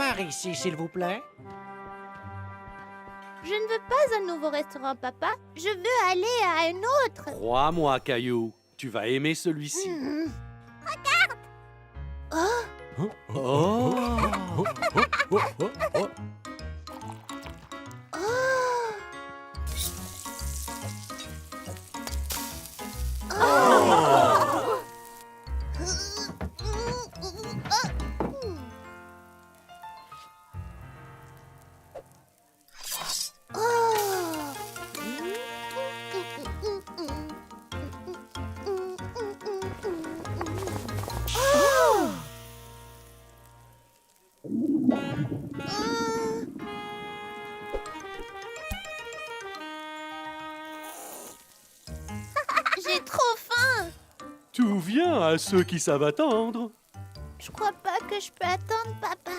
par ici, s'il vous plaît. Je ne veux pas un nouveau restaurant, papa. Je veux aller à un autre. Crois-moi, Caillou, tu vas aimer celui-ci. Oh, Oh! oh. J'ai trop faim. Tout vient à ceux qui savent attendre. Je crois pas que je peux attendre, papa.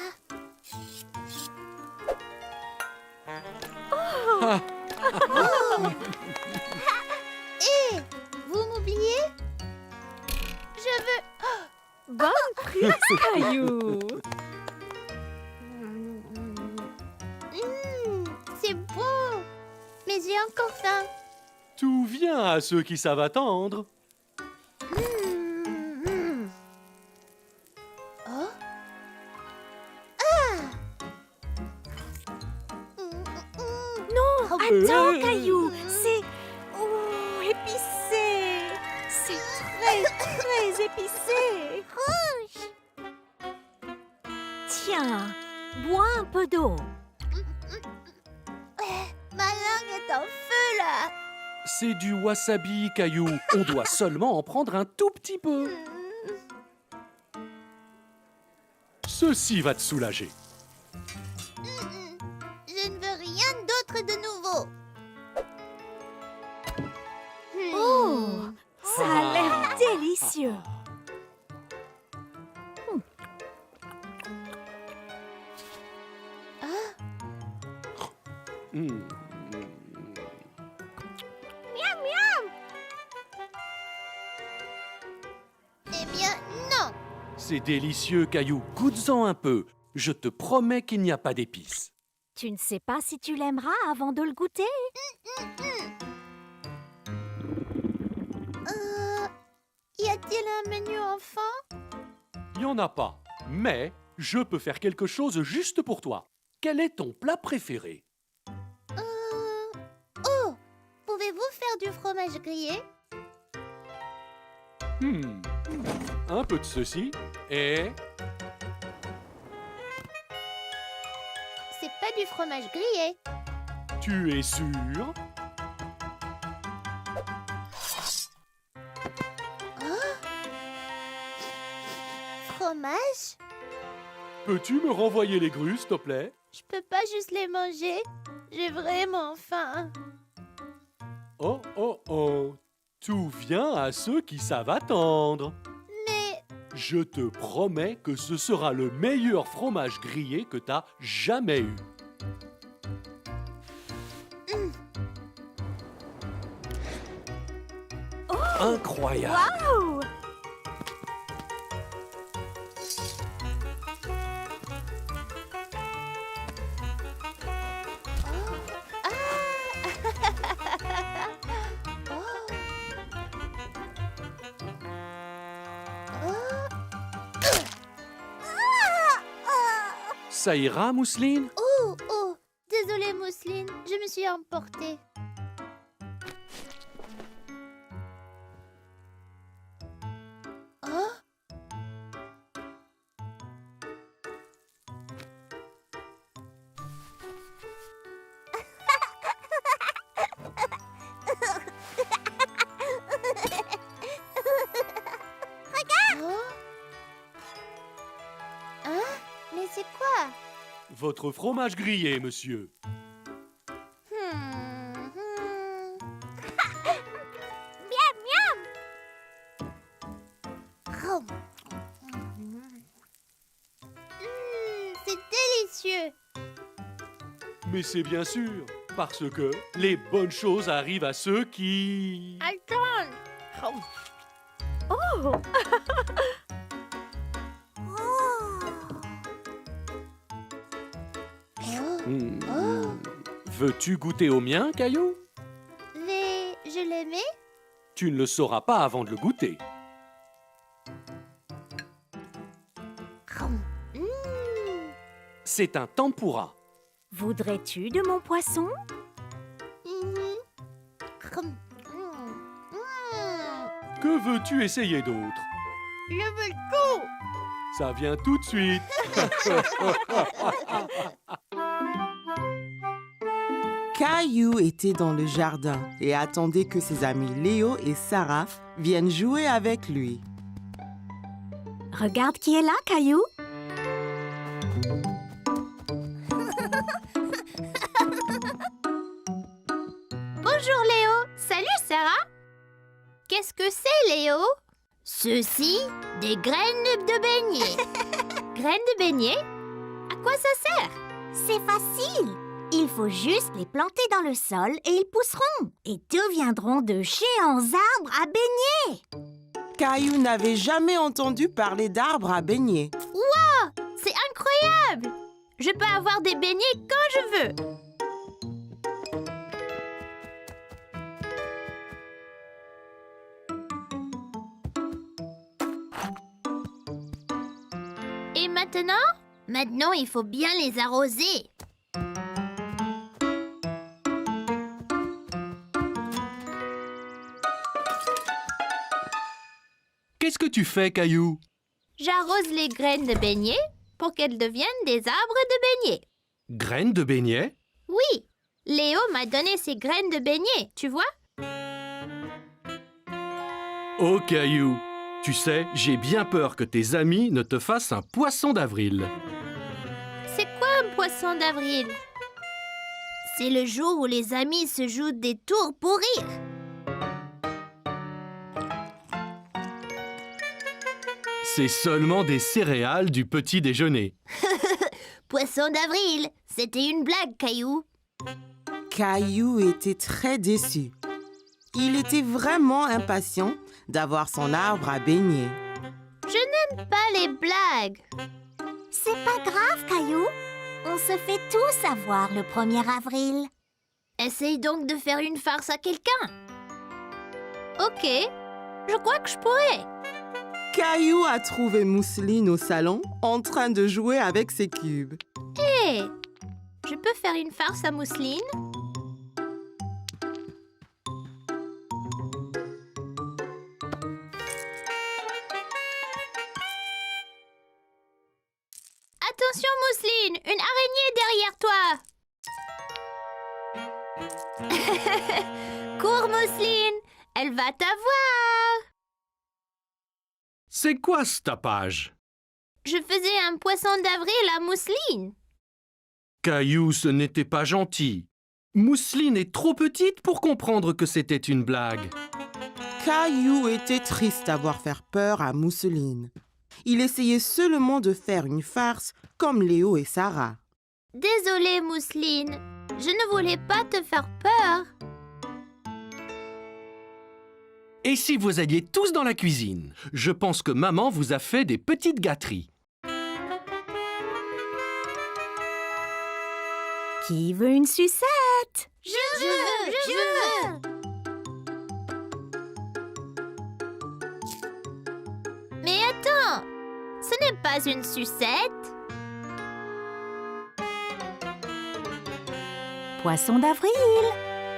Hé, vous m'oubliez? Je veux... Bonne prise, Caillou. C'est bon. Mais j'ai encore faim. Tout vient à ceux qui savent attendre. Oh. Non, Oh, attends, Caillou. C'est... Oh, épicé. C'est très, très épicé. Tiens, bois un peu d'eau. Ma langue est en feu, là. C'est du wasabi, Caillou. On doit seulement en prendre un tout petit peu. Ceci va te soulager. Je ne veux rien d'autre de nouveau. Oh, ça a l'air délicieux. Hmm. Eh bien, non. C'est délicieux, Caillou. Goûte-en un peu. Je te promets qu'il n'y a pas d'épices. Tu ne sais pas si tu l'aimeras avant de le goûter? Y a-t-il un menu enfant? Il n'y en a pas. Mais je peux faire quelque chose juste pour toi. Quel est ton plat préféré? Oh, pouvez-vous faire du fromage grillé? Un peu de ceci et... C'est pas du fromage grillé. Tu es sûr? Fromage? Peux-tu me renvoyer les grues, s'il te plaît? Je peux pas juste les manger. J'ai vraiment faim. Oh, oh, oh. Tout vient à ceux qui savent attendre. Mais Je te promets que ce sera le meilleur fromage grillé que t'as jamais eu. Incroyable! Waouh! Ça ira, Mousseline? Oh, désolée Mousseline, je me suis emportée. Oh, oh. Hein? Mais c'est quoi? Votre fromage grillé, monsieur. Oh. C'est délicieux. Mais c'est bien sûr, parce que les bonnes choses arrivent à ceux qui... Attends. Oh, Veux-tu goûter au mien, Caillou? mais je l'aimais. Tu ne le sauras pas avant de le goûter. Mmh. C'est un tempura. Voudrais-tu de mon poisson? Mhm. Que veux-tu essayer d'autre? Je veux le coup. Ça vient tout de suite. Caillou était dans le jardin et attendait que ses amis Léo et Sarah viennent jouer avec lui. Regarde qui est là, Caillou. Bonjour Léo. Salut Sarah. Qu'est-ce que c'est Léo? Ceci, des graines de beignet. Graines de beignet? À quoi ça sert? C'est facile. Il faut juste les planter dans le sol et ils pousseront et deviendront de géants arbres à beignets. Caillou n'avait jamais entendu parler d'arbres à beignets. C'est incroyable. Je peux avoir des beignets quand je veux. Et maintenant? Maintenant, il faut bien les arroser. Qu'est-ce que tu fais, Caillou? J'arrose les graines de beignets pour qu'elles deviennent des arbres de beignets. Graines de beignet? Oui, Léo m'a donné ces graines de beignets, tu vois? Oh, Caillou, tu sais, j'ai bien peur que tes amis ne te fassent un poisson d'avril. C'est quoi un poisson d'avril? C'est le jour où les amis se jouent des tours pour rire. C'est seulement des céréales du petit déjeuner. Poisson d'avril, c'était une blague, Caillou. Caillou était très déçu. Il était vraiment impatient d'avoir son arbre à beignets. Je n'aime pas les blagues. C'est pas grave, Caillou. On se fait tous avoir le 1er avril. Essaye donc de faire une farce à quelqu'un. Ok, je crois que je pourrais. Caillou a trouvé Mousseline au salon en train de jouer avec ses cubes. Hé, je peux faire une farce à Mousseline? Attention Mousseline, une araignée derrière toi. Cours Mousseline, elle va t'avoir. C'est quoi ce tapage? Je faisais un poisson d'avril à Mousseline. Caillou, ce n'était pas gentil. Mousseline est trop petite pour comprendre que c'était une blague. Caillou était triste d'avoir fait peur à Mousseline. Il essayait seulement de faire une farce comme Léo et Sarah. Désolée Mousseline, je ne voulais pas te faire peur. Et si vous alliez tous dans la cuisine? Je pense que maman vous a fait des petites gâteries. Qui veut une sucette? Je veux. Mais attends, ce n'est pas une sucette. Poisson d'avril.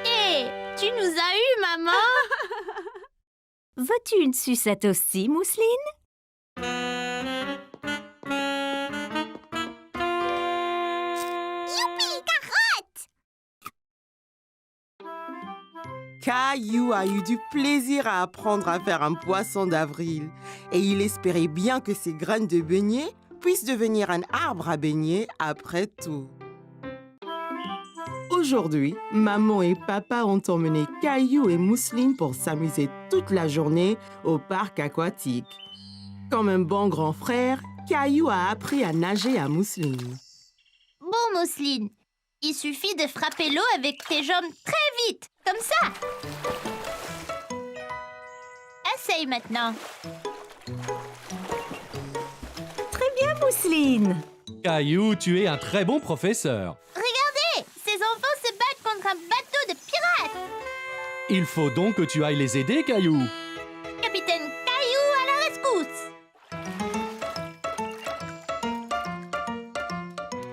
Hé, tu nous as eu, maman. Veux-tu une sucette aussi, Mousseline? Youpi, carotte! Caillou a eu du plaisir à apprendre à faire un poisson d'avril et il espérait bien que ses graines de beignets puissent devenir un arbre à beignets après tout. Aujourd'hui, maman et papa ont emmené Caillou et Mousseline pour s'amuser toute la journée au parc aquatique. Comme un bon grand frère, Caillou a appris à nager à Mousseline. Bon, Mousseline, il suffit de frapper l'eau avec tes jambes très vite, comme ça. Essaye maintenant. Très bien, Mousseline. Caillou, tu es un très bon professeur. Regarde Il faut donc que tu ailles les aider, Caillou. Capitaine Caillou à la rescousse.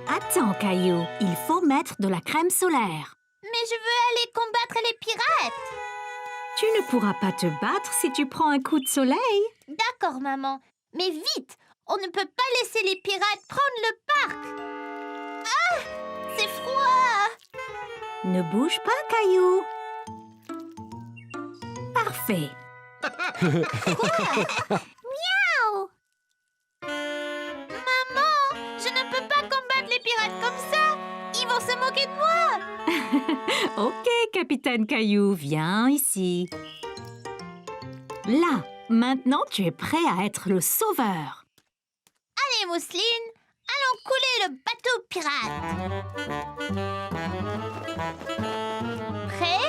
Attends, Caillou, il faut mettre de la crème solaire. Mais je veux aller combattre les pirates. Tu ne pourras pas te battre si tu prends un coup de soleil. D'accord, maman. Mais vite, on ne peut pas laisser les pirates prendre le parc. Ah, c'est froid. Ne bouge pas, Caillou. Parfait. Miaou. Maman, je ne peux pas combattre les pirates comme ça. Ils vont se moquer de moi. Ok, Capitaine Caillou, viens ici. Là, maintenant tu es prêt à être le sauveur. Allez, Mousseline, allons couler le bateau pirate. Prêt?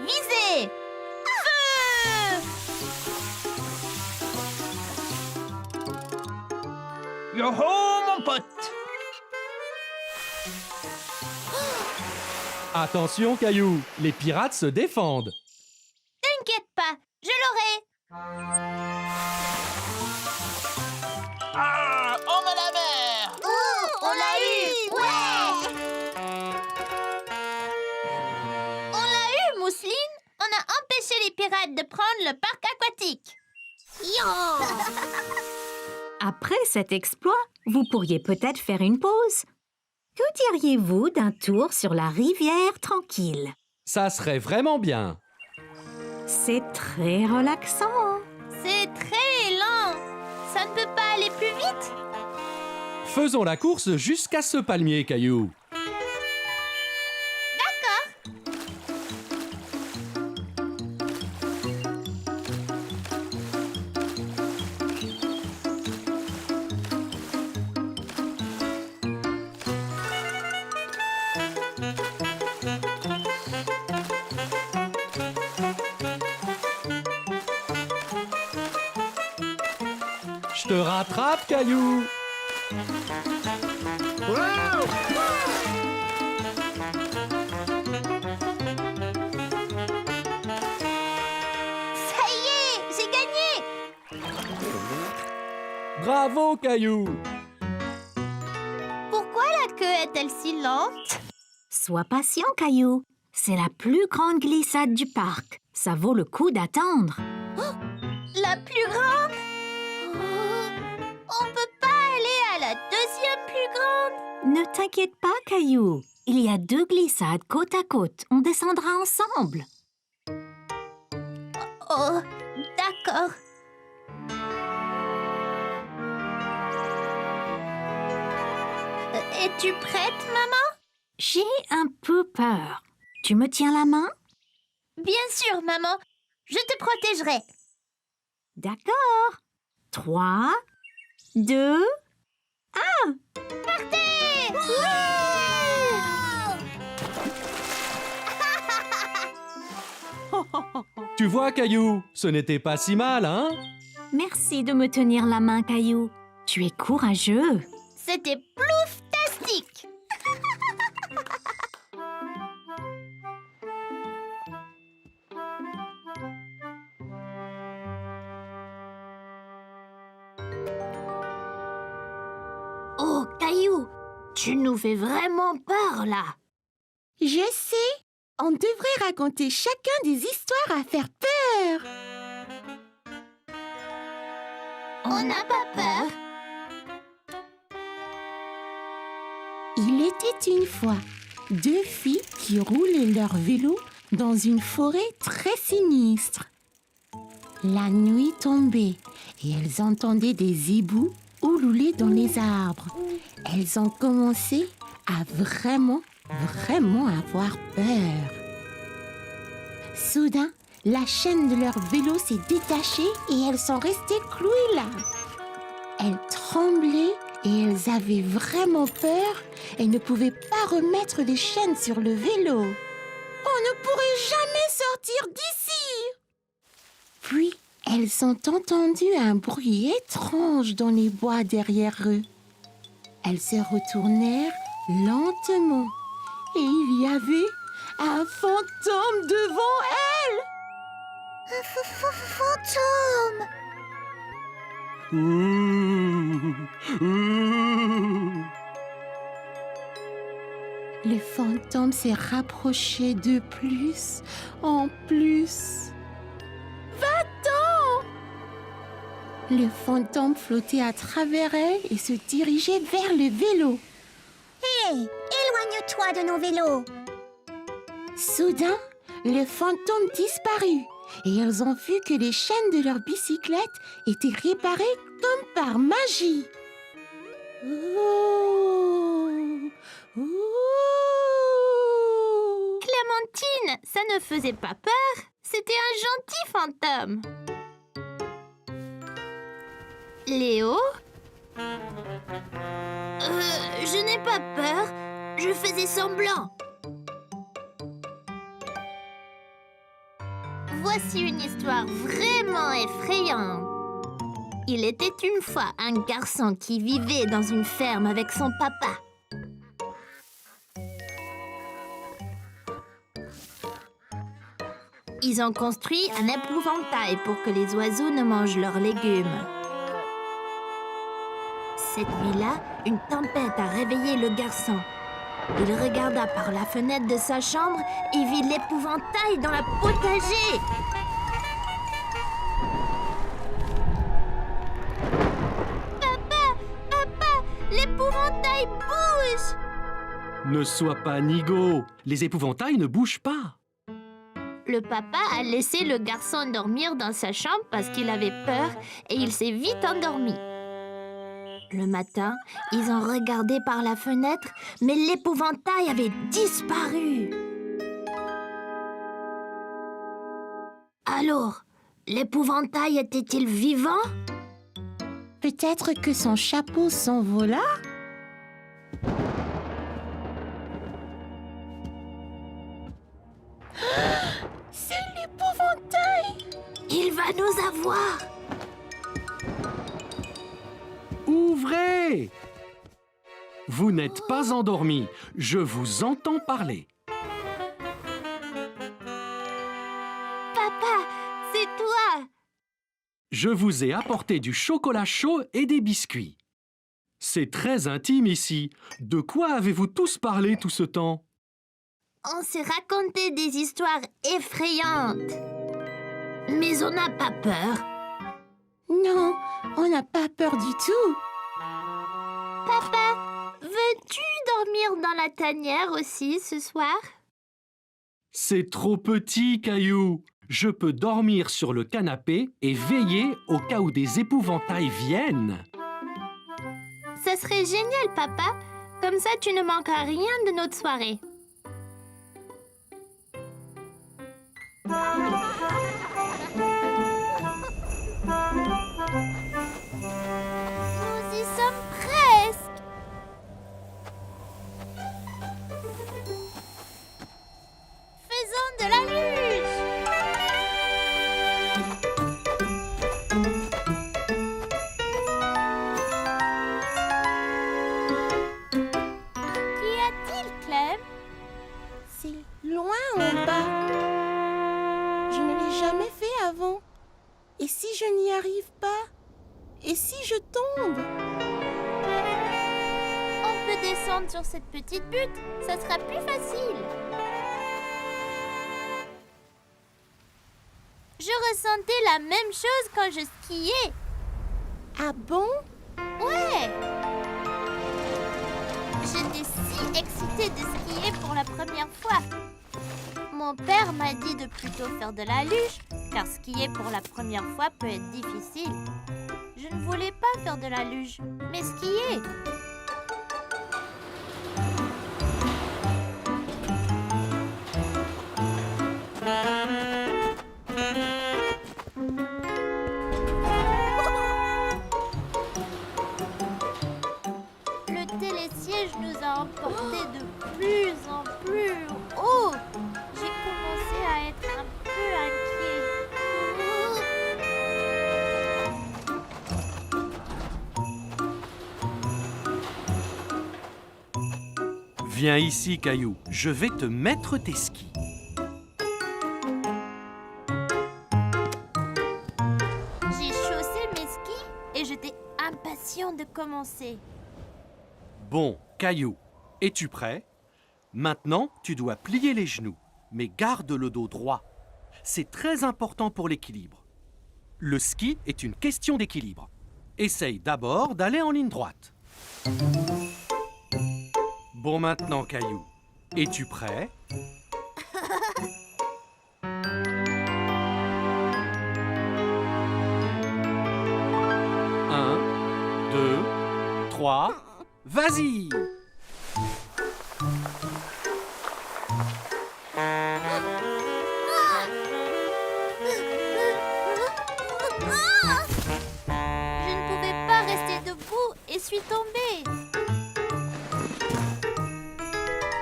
Visez! Feu! Yo-ho, mon pote! Attention, Caillou, les pirates se défendent. T'inquiète pas, je l'aurai. Ah, on a la mer! Oh, on l'a eu! Ouais! On l'a eu, Mousseline. On a empêché les pirates de prendre le parc aquatique. Yo! Après cet exploit, vous pourriez peut-être faire une pause. Que diriez-vous d'un tour sur la rivière tranquille? Ça serait vraiment bien. C'est très relaxant. C'est très lent. Ça ne peut pas aller plus vite. Faisons la course jusqu'à ce palmier, Caillou. Je te rattrape, Caillou. Ça y est, j'ai gagné. Bravo, Caillou. Pourquoi la queue est-elle si lente? Sois patient, Caillou. C'est la plus grande glissade du parc. Ça vaut le coup d'attendre. La plus grande? Oh, on peut pas aller à la deuxième plus grande? Ne t'inquiète pas, Caillou. Il y a 2 glissades côte à côte. On descendra ensemble. Oh, d'accord. Es-tu prête, maman? J'ai un peu peur. Tu me tiens la main? Bien sûr, maman. Je te protégerai. D'accord. 3, 2, Partez! Tu vois, Caillou, ce n'était pas si mal, hein? merci de me tenir la main, Caillou. Tu es courageux. C'était plouftastique! Oh, Caillou, tu nous fais vraiment peur, là. Je sais, on devrait raconter chacun des histoires à faire peur. On n'a pas peur. Il était une fois 2 filles qui roulaient leur vélo dans une forêt très sinistre. La nuit tombait et elles entendaient des hiboux ululer dans les arbres. Elles ont commencé à vraiment avoir peur. Soudain, la chaîne de leur vélo s'est détachée et elles sont restées clouées là. Elles tremblaient et elles avaient vraiment peur et ne pouvaient pas remettre les chaînes sur le vélo. On ne pourrait jamais sortir d'ici. Puis, elles ont entendu un bruit étrange dans les bois derrière eux. Elles se retournèrent lentement et il y avait un fantôme devant Fantôme! Le fantôme s'est rapproché de plus en plus. Va-t'en! Le fantôme flottait à travers elle et se dirigeait vers le vélo. Hé, éloigne-toi de nos vélos! Soudain, le fantôme disparut et elles ont vu que les chaînes de leur bicyclette étaient réparées comme par magie. Oh, oh. Clémentine, ça ne faisait pas peur. C'était un gentil fantôme. Léo? Je n'ai pas peur. Je faisais semblant. Voici une histoire vraiment effrayante. Il était une fois un garçon qui vivait dans une ferme avec son papa. Ils ont construit un épouvantail pour que les oiseaux ne mangent leurs légumes. Cette nuit-là, une tempête a réveillé le garçon. Il regarda par la fenêtre de sa chambre et vit l'épouvantail dans la potager. Papa, l'épouvantail bouge! Ne sois pas nigaud. Les épouvantails ne bougent pas. Le papa a laissé le garçon dormir dans sa chambre parce qu'il avait peur et il s'est vite endormi. Le matin, ils ont regardé par la fenêtre, mais l'épouvantail avait disparu. Alors, l'épouvantail était-il vivant? Peut-être que son chapeau s'envola? C'est l'épouvantail! Il va nous avoir! Ouvrez! Vous n'êtes pas endormi. Je vous entends parler. Papa, c'est toi! Je vous ai apporté du chocolat chaud et des biscuits. C'est très intime ici. De quoi avez-vous tous parlé tout ce temps? On s'est raconté des histoires effrayantes. Mais on n'a pas peur. Non, on n'a pas peur du tout. Papa, veux-tu dormir dans la tanière aussi ce soir? C'est trop petit, Caillou. Je peux dormir sur le canapé et veiller au cas où des épouvantails viennent. Ça serait génial, papa. Comme ça, tu ne manqueras rien de notre soirée. Nous y sommes presque. Faisons de la luge. Qu'y a-t-il, Clem? C'est loin en bas. Je ne l'ai jamais fait avant. Et si je n'y arrive pas? Et si je tombe? On peut descendre sur cette petite butte, ça sera plus facile. Je ressentais la même chose quand je skiais. Ah bon? Ouais! J'étais si excitée de skier pour la première fois. Mon père m'a dit de plutôt faire de la luge, car skier pour la première fois peut être difficile. Je ne voulais pas faire de la luge, mais skier. Le télésiège nous a emportés de plus en plus haut. J'ai commencé à être un peu inquiet. Viens ici, Caillou. Je vais te mettre tes skis. impatient de commencer. Bon, Caillou, es-tu prêt? Maintenant, tu dois plier les genoux, mais garde le dos droit. C'est très important pour l'équilibre. Le ski est une question d'équilibre. Essaye d'abord d'aller en ligne droite. Bon, maintenant, Caillou, es-tu prêt? Un, deux, trois, vas-y! Je ne pouvais pas rester debout et suis tombée.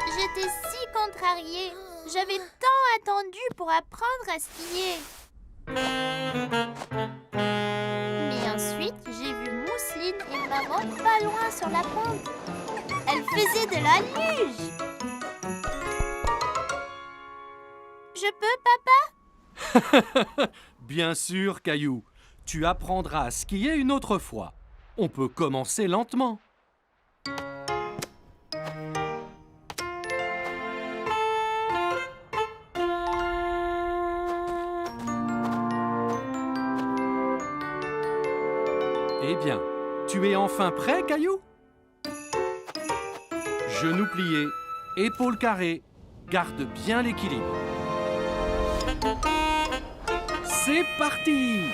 J'étais si contrariée. J'avais tant attendu pour apprendre à skier. Mais ensuite, j'ai vu Mousseline et maman pas loin sur la pente. Elles faisaient de la luge. Je peux, papa? Bien sûr, Caillou. Tu apprendras à skier une autre fois. On peut commencer lentement. Eh bien, tu es enfin prêt, Caillou? Genoux pliés, épaules carrées, garde bien l'équilibre. C'est parti!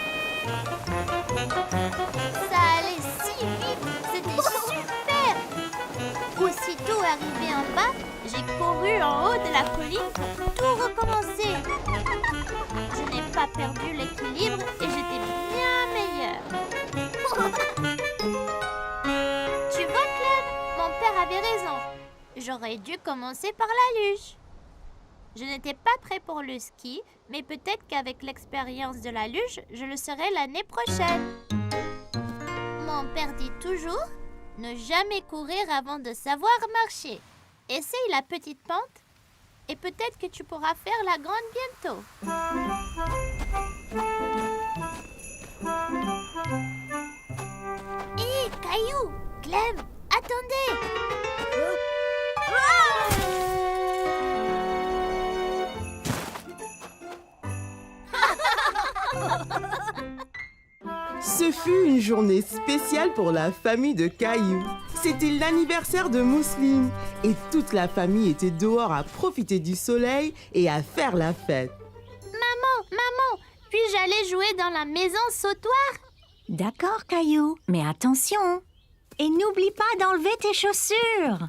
Ça allait si vite, c'était super! Aussitôt arrivé en bas, j'ai couru en haut de la colline pour tout recommencer. Je n'ai pas perdu l'équilibre et j'étais bien meilleure. Tu vois, Clem, mon père avait raison. J'aurais dû commencer par la luge. Je n'étais pas prêt pour le ski, mais peut-être qu'avec l'expérience de la luge, je le serai l'année prochaine. Mon père dit toujours, ne jamais courir avant de savoir marcher. Essaye la petite pente et peut-être que tu pourras faire la grande bientôt. Hé, Caillou, Clem, attendez! Ce fut une journée spéciale pour la famille de Caillou. C'était l'anniversaire de Mousseline et toute la famille était dehors à profiter du soleil et à faire la fête. Maman, puis-je aller jouer dans la maison sautoir? D'accord, Caillou, mais attention. Et n'oublie pas d'enlever tes chaussures.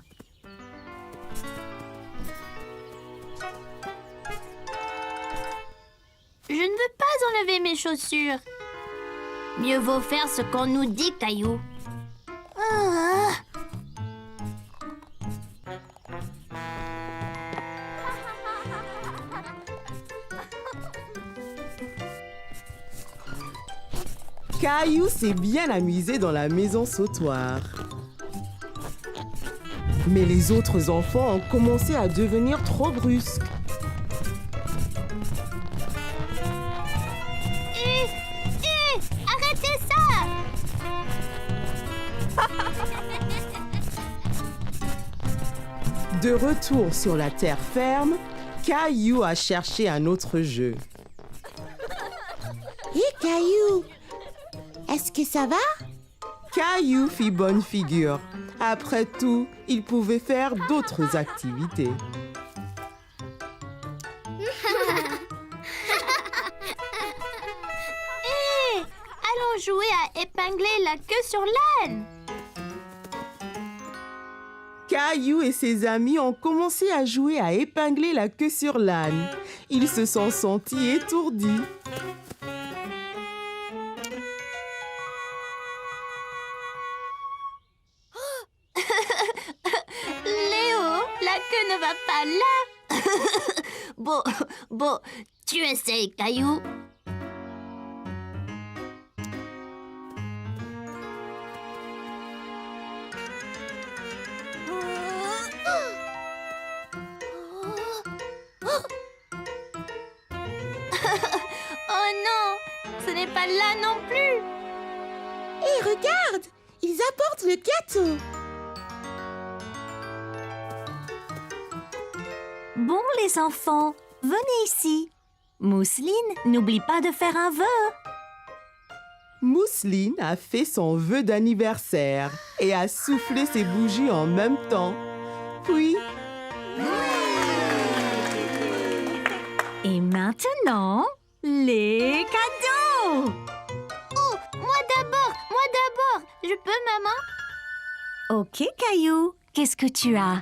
Je ne veux pas enlever mes chaussures. Mieux vaut faire ce qu'on nous dit, Caillou. Ah. Caillou s'est bien amusé dans la maison sautoir. Mais les autres enfants ont commencé à devenir trop brusques. Arrêtez ça! De retour sur la terre ferme, Caillou a cherché un autre jeu. Hé, Caillou, est-ce que ça va? Caillou fit bonne figure. Après tout, il pouvait faire d'autres activités. Hé! Allons jouer à épingler la queue sur l'âne! Caillou et ses amis ont commencé à jouer à épingler la queue sur l'âne. Ils se sont sentis étourdis. Léo, la queue ne va pas là! Bon, tu essayes, Caillou. Oh non, ce n'est pas là non plus. Et Regarde, ils apportent le gâteau. Bon, les enfants, venez ici. Mousseline, n'oublie pas de faire un vœu. Mousseline a fait son vœu d'anniversaire et a soufflé ses bougies en même temps. Puis, Et maintenant, les cadeaux. Moi d'abord. Je peux, maman? Ok, Caillou, qu'est-ce que tu as?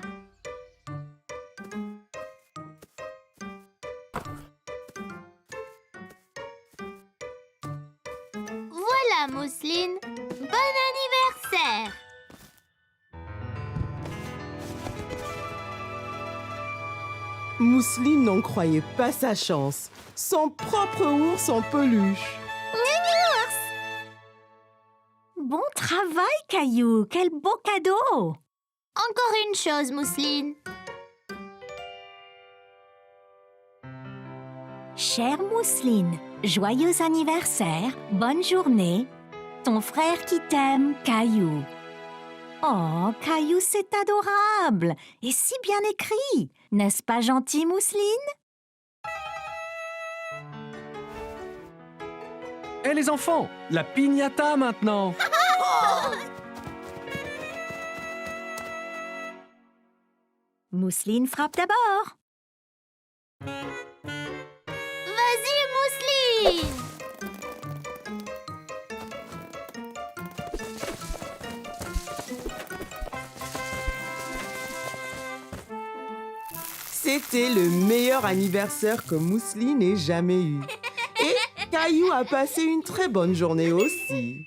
Voilà, Mousseline. Bon anniversaire! Mousseline n'en croyait pas sa chance. Son propre ours en peluche. Bon travail, Caillou, quel beau cadeau. Encore une chose, Mousseline. Chère Mousseline, joyeux anniversaire, bonne journée. Ton frère qui t'aime, Caillou. Oh, Caillou, c'est adorable et si bien écrit. N'est-ce pas gentil, Mousseline? Hé les enfants, la piñata maintenant. Mousseline frappe d'abord. Vas-y, Mousseline! C'était le meilleur anniversaire que Mousseline ait jamais eu. Et Caillou a passé une très bonne journée aussi.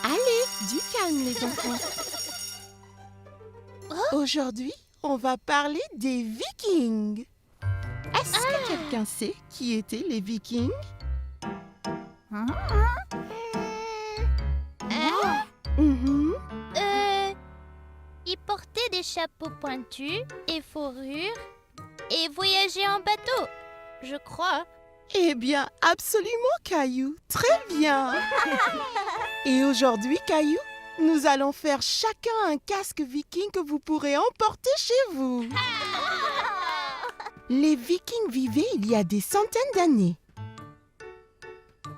Allez, du calme les enfants. Aujourd'hui, on va parler des Vikings. Est-ce que quelqu'un sait qui étaient les Vikings? Mhm. Ils portaient des chapeaux pointus et fourrures et voyageaient en bateau, je crois. Eh bien, absolument, Caillou. Très bien. Et aujourd'hui, Caillou, nous allons faire chacun un casque viking que vous pourrez emporter chez vous. Les Vikings vivaient il y a des centaines d'années.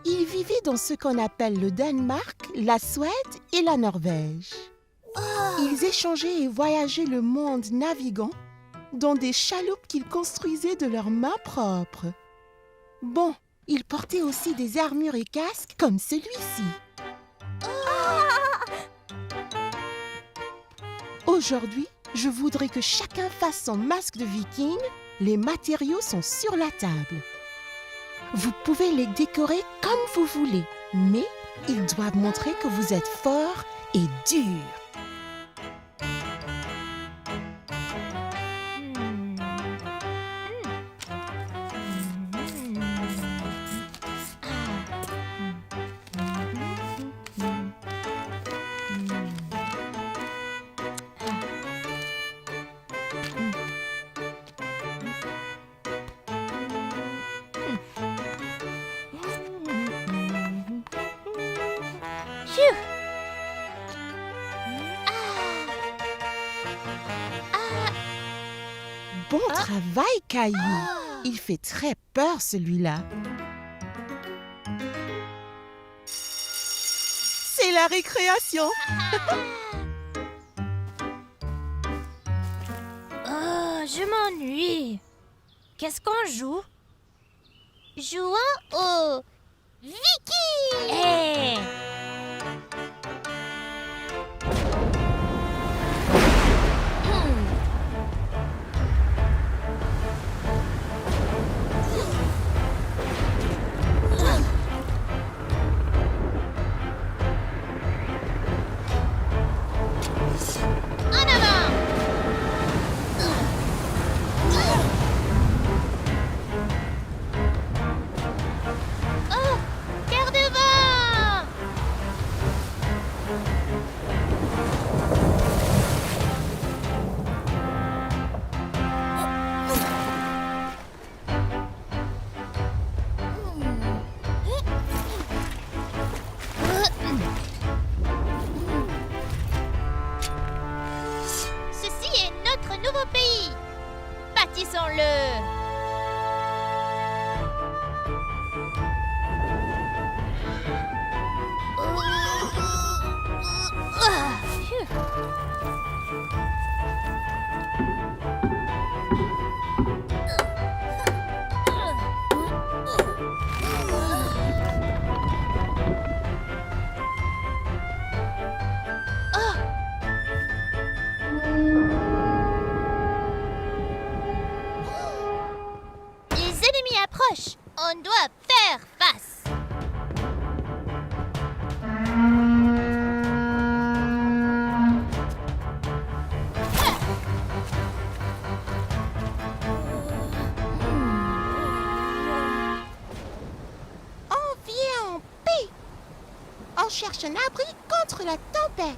Ils vivaient dans ce qu'on appelle le Danemark, la Suède et la Norvège. Ils échangeaient et voyageaient le monde naviguant dans des chaloupes qu'ils construisaient de leurs mains propres. Bon, ils portaient aussi des armures et casques comme celui-ci. Aujourd'hui, je voudrais que chacun fasse son masque de viking. Les matériaux sont sur la table. Vous pouvez les décorer comme vous voulez, mais ils doivent montrer que vous êtes fort et dur. Bon travail, Caillou. Il fait très peur, celui-là. C'est la récréation. Oh, je m'ennuie. Qu'est-ce qu'on joue? Jouons au Viking! Hé! En avant! Oh, quart de vent! ennemis approchent. On doit faire face. On vient en paix. On cherche un abri contre la tempête.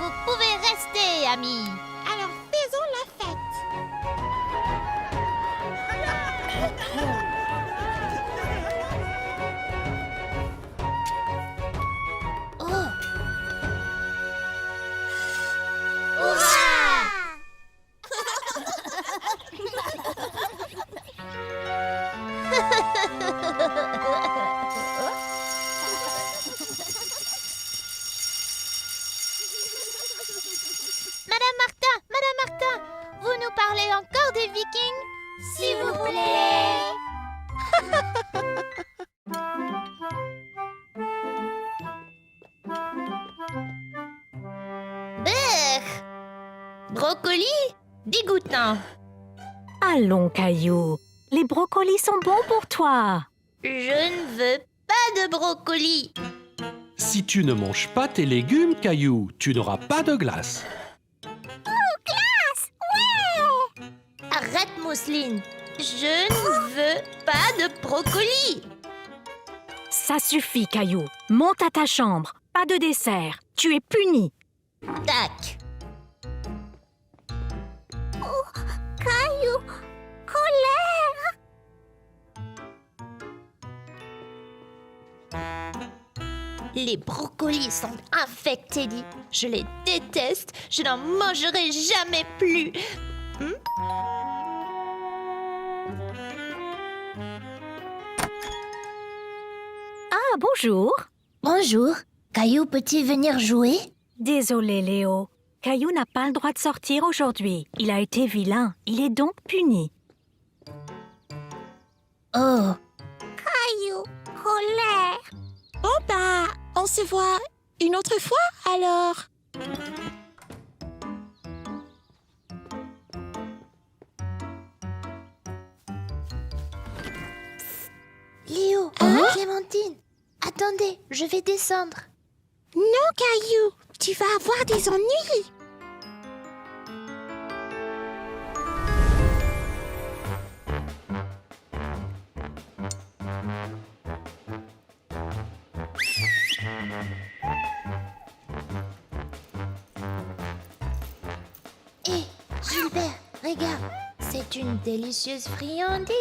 Vous pouvez rester, amis. Alors faisons la fête. Oh. Madame Martin, vous nous parlez encore des Vikings? S'il vous plaît. Brrr. Brocoli? Dégoûtant. Allons, Caillou. Les brocolis sont bons pour toi. Je ne veux pas de brocoli. Si tu ne manges pas tes légumes, Caillou, tu n'auras pas de glace. Arrête, Mousseline. Je ne veux pas de brocoli. Ça suffit, Caillou. Monte à ta chambre. Pas de dessert. Tu es puni. Tac. Caillou, colère. Les brocolis sont infectés, dit. Je les déteste. Je n'en mangerai jamais plus. Ah, bonjour. Bonjour. Caillou, peux-tu venir jouer? Désolé, Léo. Caillou n'a pas le droit de sortir aujourd'hui. Il a été vilain. Il est donc puni. Oh. Caillou, colère. Bon bah, on se voit une autre fois alors. Léo, Clémentine, attendez, je vais descendre. Non, Caillou, tu vas avoir des ennuis. Hé, Gilbert, regarde, c'est une délicieuse friandise.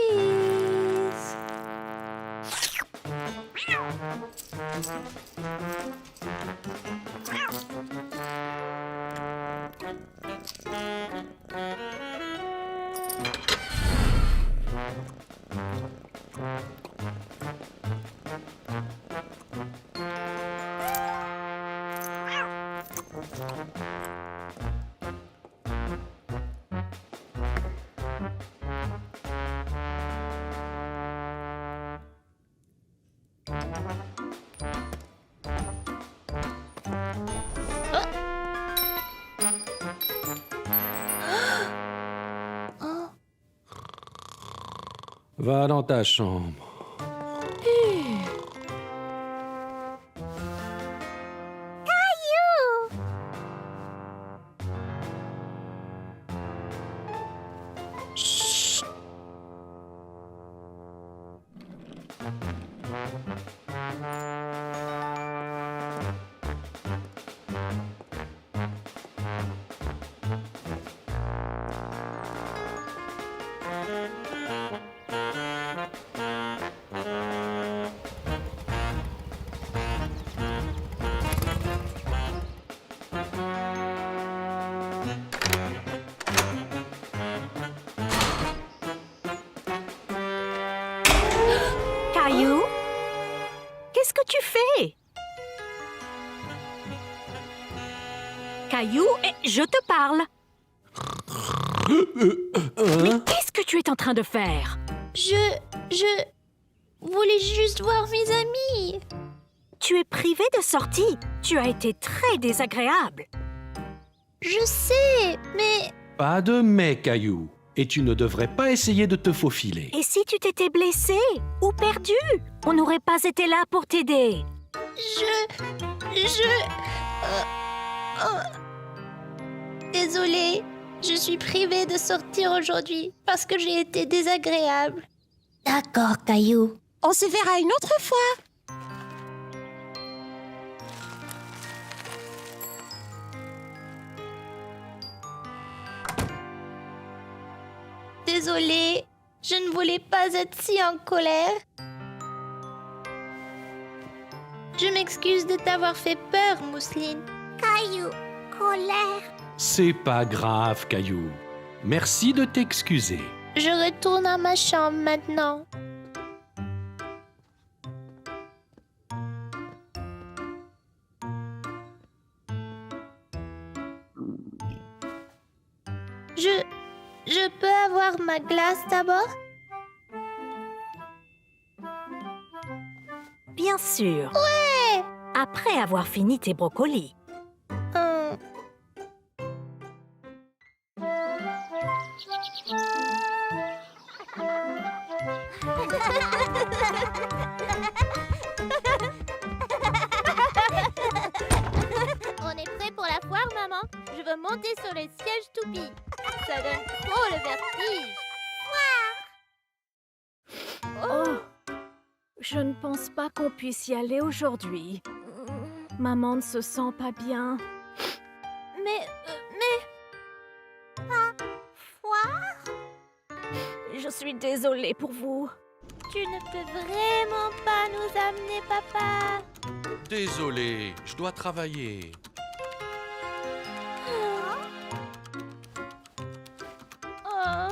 Va dans ta chambre. Caillou, qu'est-ce que tu fais? Caillou, je te parle. Mais qu'est-ce que tu es en train de faire? Je voulais juste voir mes amis. Tu es privé de sortie. Tu as été très désagréable. Je sais, mais... Pas de mais, Caillou. Et tu ne devrais pas essayer de te faufiler. Et si tu t'étais blessé ou perdu? On n'aurait pas été là pour t'aider. Désolée, je suis privée de sortir aujourd'hui parce que j'ai été désagréable. D'accord, Caillou. On se verra une autre fois. Désolée, je ne voulais pas être si en colère. Je m'excuse de t'avoir fait peur, Mousseline. Caillou, colère. C'est pas grave, Caillou. Merci de t'excuser. Je retourne à ma chambre maintenant. Je peux avoir ma glace d'abord? Bien sûr. Ouais! Après avoir fini tes brocolis. On est prêt pour la foire, maman? Je veux monter sur les sièges toupies. Ça donne trop le vertige. Oh, je ne pense pas qu'on puisse y aller aujourd'hui. Maman ne se sent pas bien. Mais... Foire? Je suis désolée pour vous. Tu ne peux vraiment pas nous amener, papa. Désolé, je dois travailler. Oh.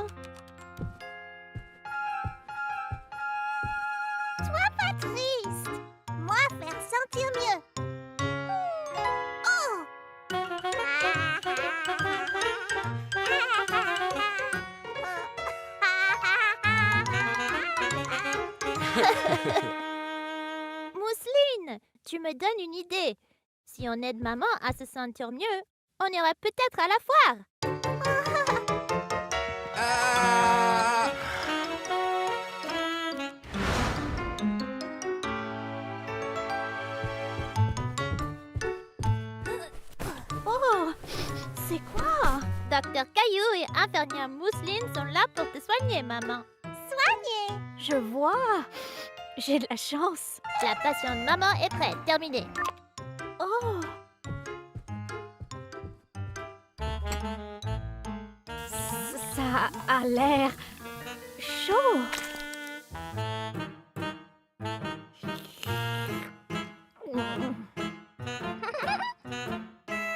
Pas triste. Moi, faire sentir mieux. Mousseline, tu me donnes une idée. Si on aide maman à se sentir mieux, on ira peut-être à la foire. Oh, c'est quoi? Docteur Caillou et infirmière Mousseline sont là pour te soigner, maman. Je vois. J'ai de la chance. La passion de maman est prête. Terminé. Oh. Ça a l'air chaud.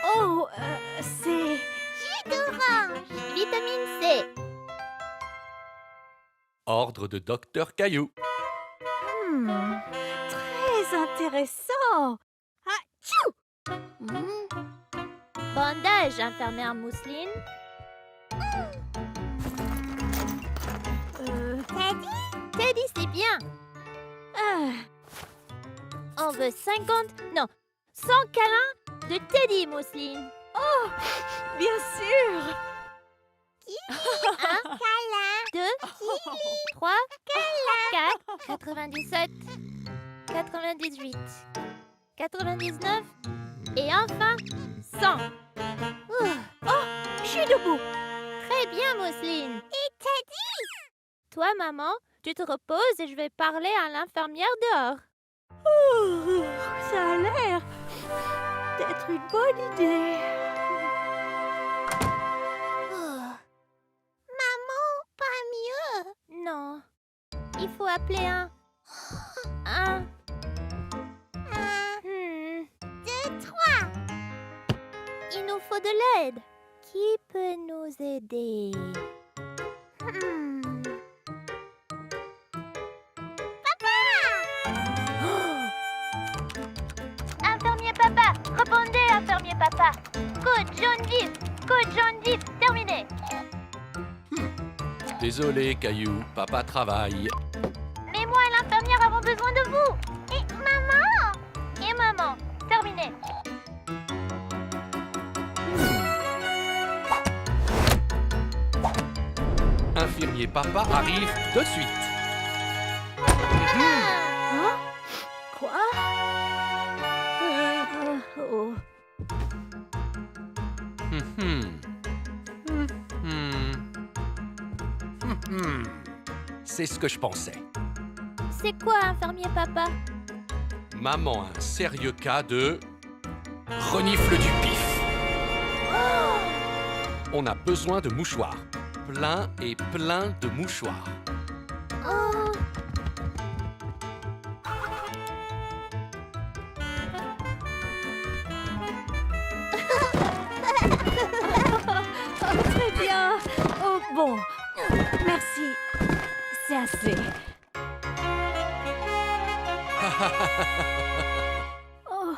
Oh, c'est... Jus d'orange. Vitamine C. Ordre de Docteur Caillou. Très intéressant. Bandage, infirmière Mousseline. Teddy, c'est bien. On veut 50, non, 100 câlins de Teddy, Mousseline. Bien sûr. 1, câlin. 2, 3, 4, 97, 98, 99 et enfin 100. Je suis debout. Très bien, Mousseline. Et Teddy? Toi, maman, tu te reposes et je vais parler à l'infirmière dehors. Ça a l'air d'être une bonne idée. Maman, pas mieux. Non, il faut appeler un... 2, 3. Il nous faut de l'aide. Qui peut nous aider? Infirmier papa, répondez, infirmier papa. Code jaune vif, terminé. Désolé, Caillou, papa travaille. Mais moi et l'infirmière avons besoin de vous. Et maman. Et papa arrivent de suite. Quoi? Oh. C'est ce que je pensais. C'est quoi, infirmier papa? Maman a un sérieux cas de renifle du pif. On a besoin de mouchoirs. Plein et plein de mouchoirs. Oh. Très bien. Oh, bon. Merci. C'est assez. Oh,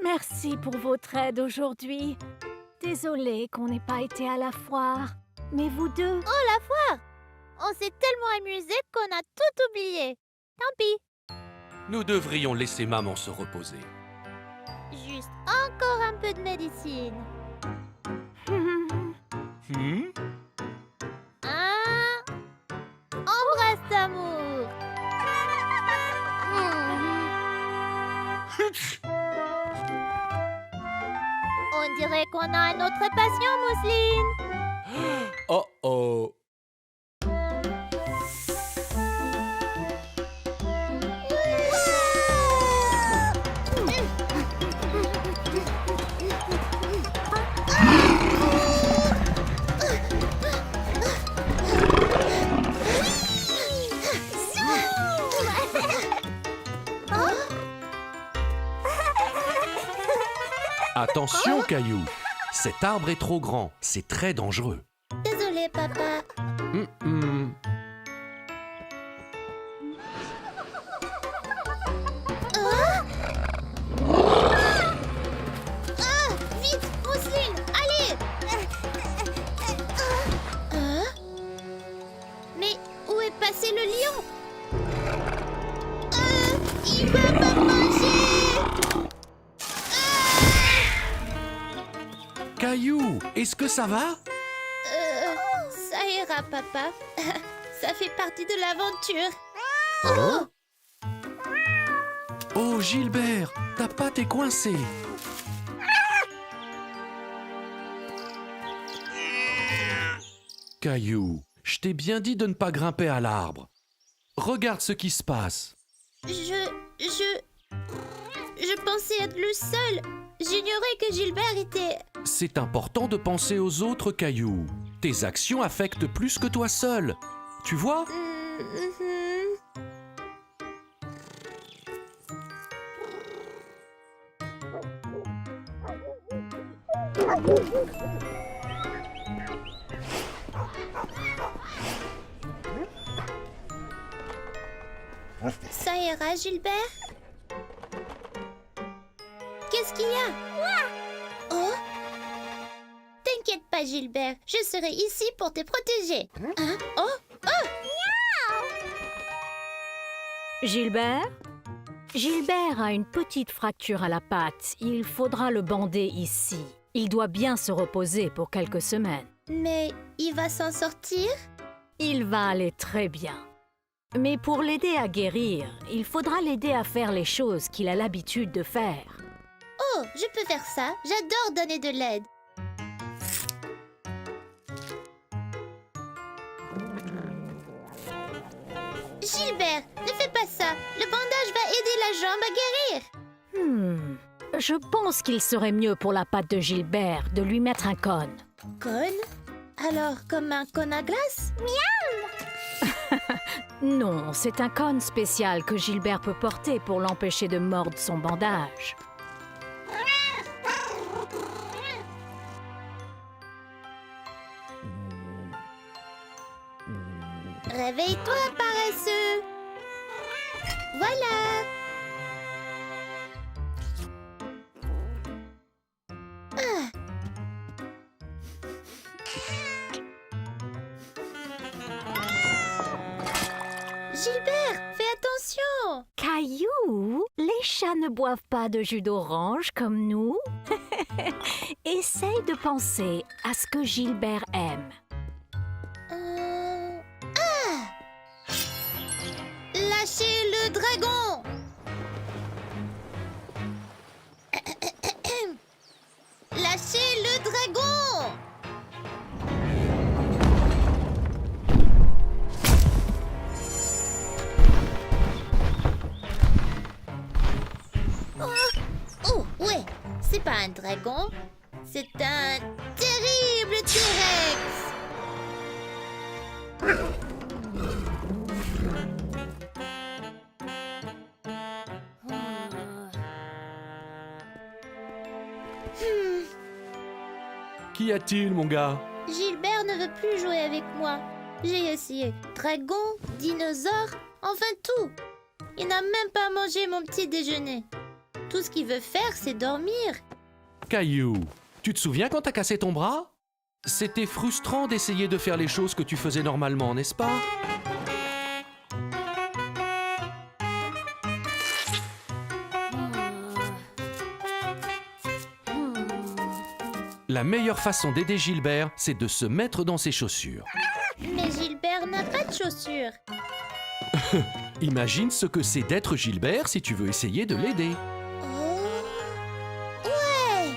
merci pour votre aide aujourd'hui. Désolée qu'on n'ait pas été à la foire. Mais vous deux... On s'est tellement amusés qu'on a tout oublié. Tant pis. Nous devrions laisser maman se reposer. Juste encore un peu de médecine. Hein? Embrasse d'amour. On dirait qu'on a un autre patient, Mousseline. Oh oh. Attention, Caillou. Cet arbre est trop grand. C'est très dangereux. Désolé, papa. Vite, Mousseline, allez. Mais où est passé le lion? Il va me manger. Caillou, est-ce que ça va? Ça ira, papa. Ça fait partie de l'aventure. Hein? Oh, Gilbert, ta patte est coincée. Caillou, je t'ai bien dit de ne pas grimper à l'arbre. Regarde ce qui se passe. Je pensais être le seul. J'ignorais que Gilbert était... C'est important de penser aux autres, Caillou. Tes actions affectent plus que toi seul. Tu vois? Ça ira, Gilbert? Qu'est-ce qu'il y a? Oh! T'inquiète pas, Gilbert. Je serai ici pour te protéger. Hein? Oh! Gilbert? Gilbert a une petite fracture à la patte. Il faudra le bander ici. Il doit bien se reposer pour quelques semaines. Mais il va s'en sortir? Il va aller très bien. Mais pour l'aider à guérir, il faudra l'aider à faire les choses qu'il a l'habitude de faire. Oh, je peux faire ça. J'adore donner de l'aide. Gilbert, ne fais pas ça. Le bandage va aider la jambe à guérir. Je pense qu'il serait mieux pour la patte de Gilbert de lui mettre un cône. Cône? Alors, comme un cône à glace? Non, c'est un cône spécial que Gilbert peut porter pour l'empêcher de mordre son bandage. Réveille-toi, paresseux. Voilà. Gilbert, fais attention. Caillou, les chats ne boivent pas de jus d'orange comme nous. Essaye de penser à ce que Gilbert aime. lâcher le dragon. Oh, ouais, c'est pas un dragon, c'est un terrible T-Rex. Qu'y a-t-il, mon gars? Gilbert ne veut plus jouer avec moi. J'ai essayé dragon, dinosaure, enfin tout. Il n'a même pas mangé mon petit déjeuner. Tout ce qu'il veut faire, c'est dormir. Caillou, tu te souviens quand t'as cassé ton bras? C'était frustrant d'essayer de faire les choses que tu faisais normalement, n'est-ce pas? La meilleure façon d'aider Gilbert, c'est de se mettre dans ses chaussures. Mais Gilbert n'a pas de chaussures. Imagine ce que c'est d'être Gilbert si tu veux essayer de l'aider. Oh, ouais.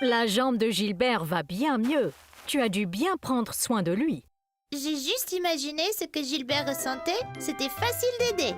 La jambe de Gilbert va bien mieux. Tu as dû bien prendre soin de lui. J'ai juste imaginé ce que Gilbert ressentait. C'était facile d'aider.